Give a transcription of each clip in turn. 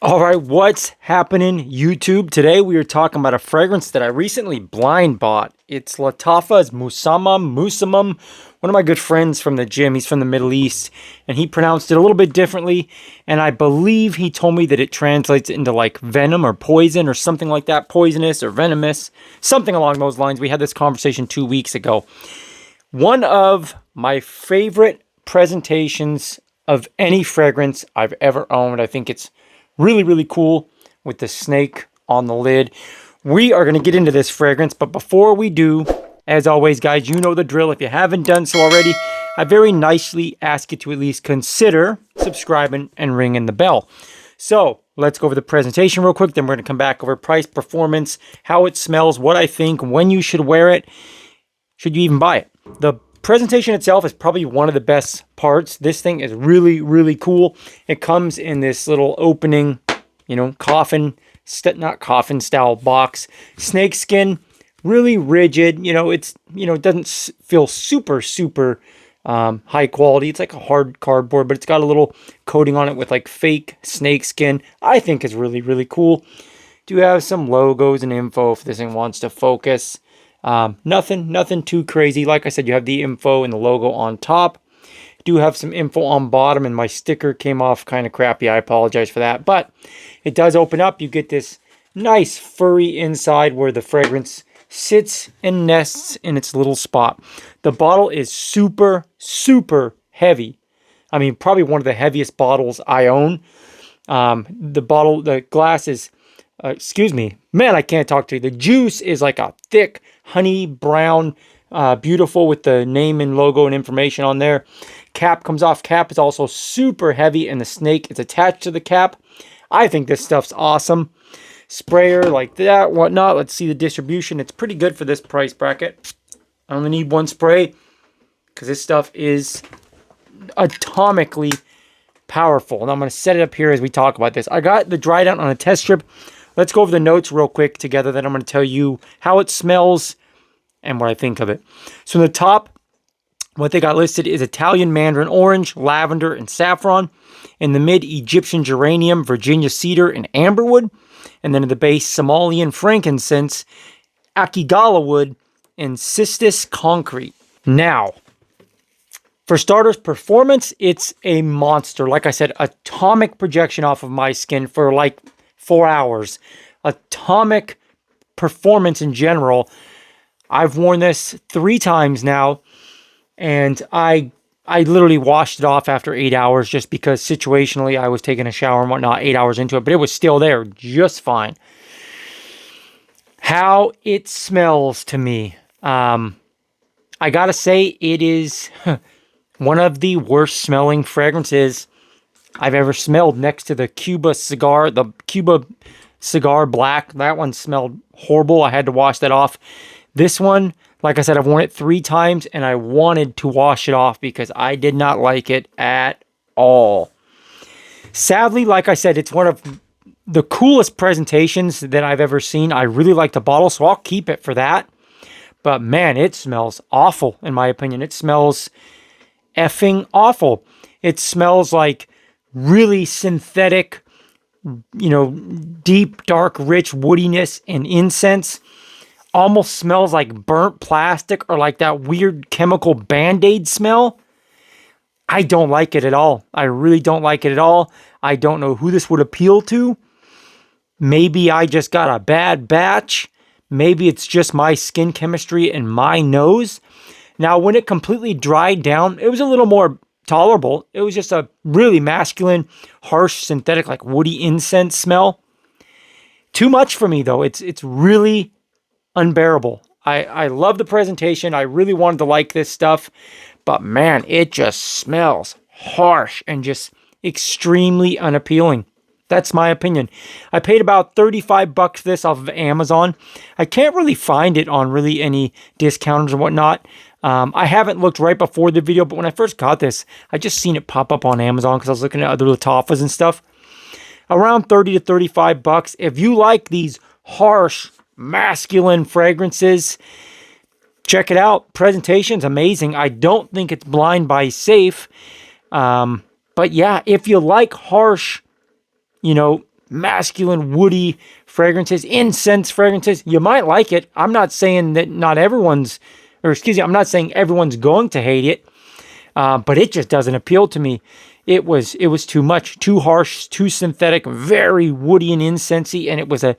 All right, what's happening, YouTube? Today we are talking about a fragrance that I recently blind bought. It's Lattafa's Musamam. One of my good friends from the gym, he's from the Middle East, and he pronounced it a little bit differently, and I believe he told me that it translates into like venom or poison or something like that, poisonous or venomous, something along those lines. We had this conversation 2 weeks ago. One of my favorite presentations of any fragrance I've ever owned. I think it's really, really cool with the snake on the lid. We are going to get into this fragrance, but before we do, as always, guys, you know the drill. If you haven't done so already, I very nicely ask you to at least consider subscribing and ringing the bell. So let's go over the presentation real quick. Then we're going to come back over price, performance, how it smells, what I think, when you should wear it, should you even buy it. The presentation itself is probably one of the best parts. This thing is really, really cool. It comes in this little opening, coffin, not coffin style box. Snake skin, really rigid. It doesn't feel super, super high quality. It's like a hard cardboard, but it's got a little coating on it with like fake snake skin. I think is really, really cool. Do have some logos and info if this thing wants to focus. Nothing too crazy. Like I said, you have the info and the logo on top. Do have some info on bottom, and my sticker came off kind of crappy. I apologize for that, but it does open up. You get this nice furry inside where the fragrance sits and nests in its little spot. The bottle is super, super heavy. I mean, probably one of the heaviest bottles I own. The glass is, man, I can't talk to you. The juice is like a thick honey brown, beautiful with the name and logo and information on there. Cap comes off. Cap is also super heavy, and the snake is attached to the cap. I think this stuff's awesome. Sprayer like that, whatnot. Let's see the distribution. It's pretty good for this price bracket. I only need one spray because this stuff is atomically powerful. And I'm going to set it up here as we talk about this. I got the dried out on a test strip. Let's go over the notes real quick together. Then I'm going to tell you how it smells and what I think of it. So in the top, what they got listed is Italian mandarin orange, lavender, and saffron. In the mid, Egyptian geranium, Virginia cedar, and amberwood. And then in the base, Somalian frankincense, akigala wood, and cistus concrete. Now, for starters, performance, it's a monster. Like I said, atomic projection off of my skin for like 4 hours. Atomic performance in general. I've worn this 3 times now, and I literally washed it off after 8 hours just because situationally I was taking a shower and whatnot 8 hours into it, but it was still there just fine. How it smells to me. I gotta say, it is one of the worst smelling fragrances I've ever smelled, next to the Cuba cigar black. That one smelled horrible. I had to wash that off. This one, like I said, I've worn it 3 times, and I wanted to wash it off because I did not like it at all. Sadly, like I said, it's one of the coolest presentations that I've ever seen. I really like the bottle, so I'll keep it for that. But man, it smells awful, in my opinion. It smells effing awful. It smells like really synthetic, deep, dark, rich woodiness and incense. Almost smells like burnt plastic or like that weird chemical Band-Aid smell. I don't like it at all. I really don't like it at all. I don't know who this would appeal to. Maybe I just got a bad batch. Maybe it's just my skin chemistry and my nose. Now, when it completely dried down, it was a little more tolerable. It was just a really masculine, harsh, synthetic, like woody incense smell. Too much for me, though. It's really unbearable. I love the presentation. I really wanted to like this stuff, but man, it just smells harsh and just extremely unappealing. That's my opinion. I paid about $35 for this off of Amazon. I can't really find it on really any discounters and whatnot. I haven't looked right before the video, but when I first got this, I just seen it pop up on Amazon because I was looking at other Lattafas and stuff. Around $30 to $35. If you like these harsh, masculine fragrances, check it out. Presentation's amazing. I don't think it's blind buy safe. But yeah, if you like harsh, masculine, woody fragrances, incense fragrances. You might like it. I'm not saying that not everyone's, or excuse me, I'm not saying everyone's going to hate it, but it just doesn't appeal to me. It was too much, too harsh, too synthetic, very woody and incensey, and it was a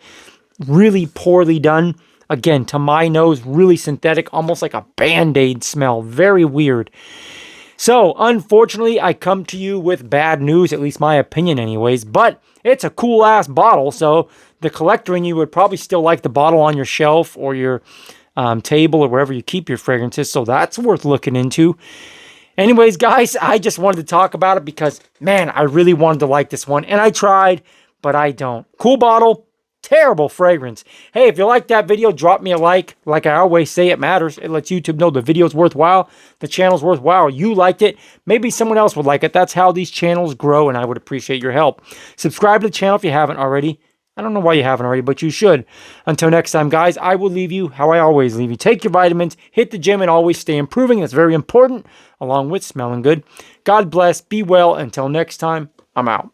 really poorly done. Again, to my nose, really synthetic, almost like a Band-Aid smell. Very weird. So, unfortunately, I come to you with bad news, at least my opinion anyways, but it's a cool-ass bottle, so the collector in you would probably still like the bottle on your shelf or your table or wherever you keep your fragrances, so that's worth looking into. Anyways, guys, I just wanted to talk about it because, man, I really wanted to like this one, and I tried, but I don't. Cool bottle. Terrible fragrance. Hey, if you like that video, drop me a like. Like I always say, it matters. It lets YouTube know the video's worthwhile, the channel's worthwhile. You liked it. Maybe someone else would like it. That's how these channels grow, and I would appreciate your help. Subscribe to the channel if you haven't already. I don't know why you haven't already, but you should. Until next time, guys, I will leave you how I always leave you. Take your vitamins, hit the gym, and always stay improving. That's very important, along with smelling good. God bless. Be well. Until next time, I'm out.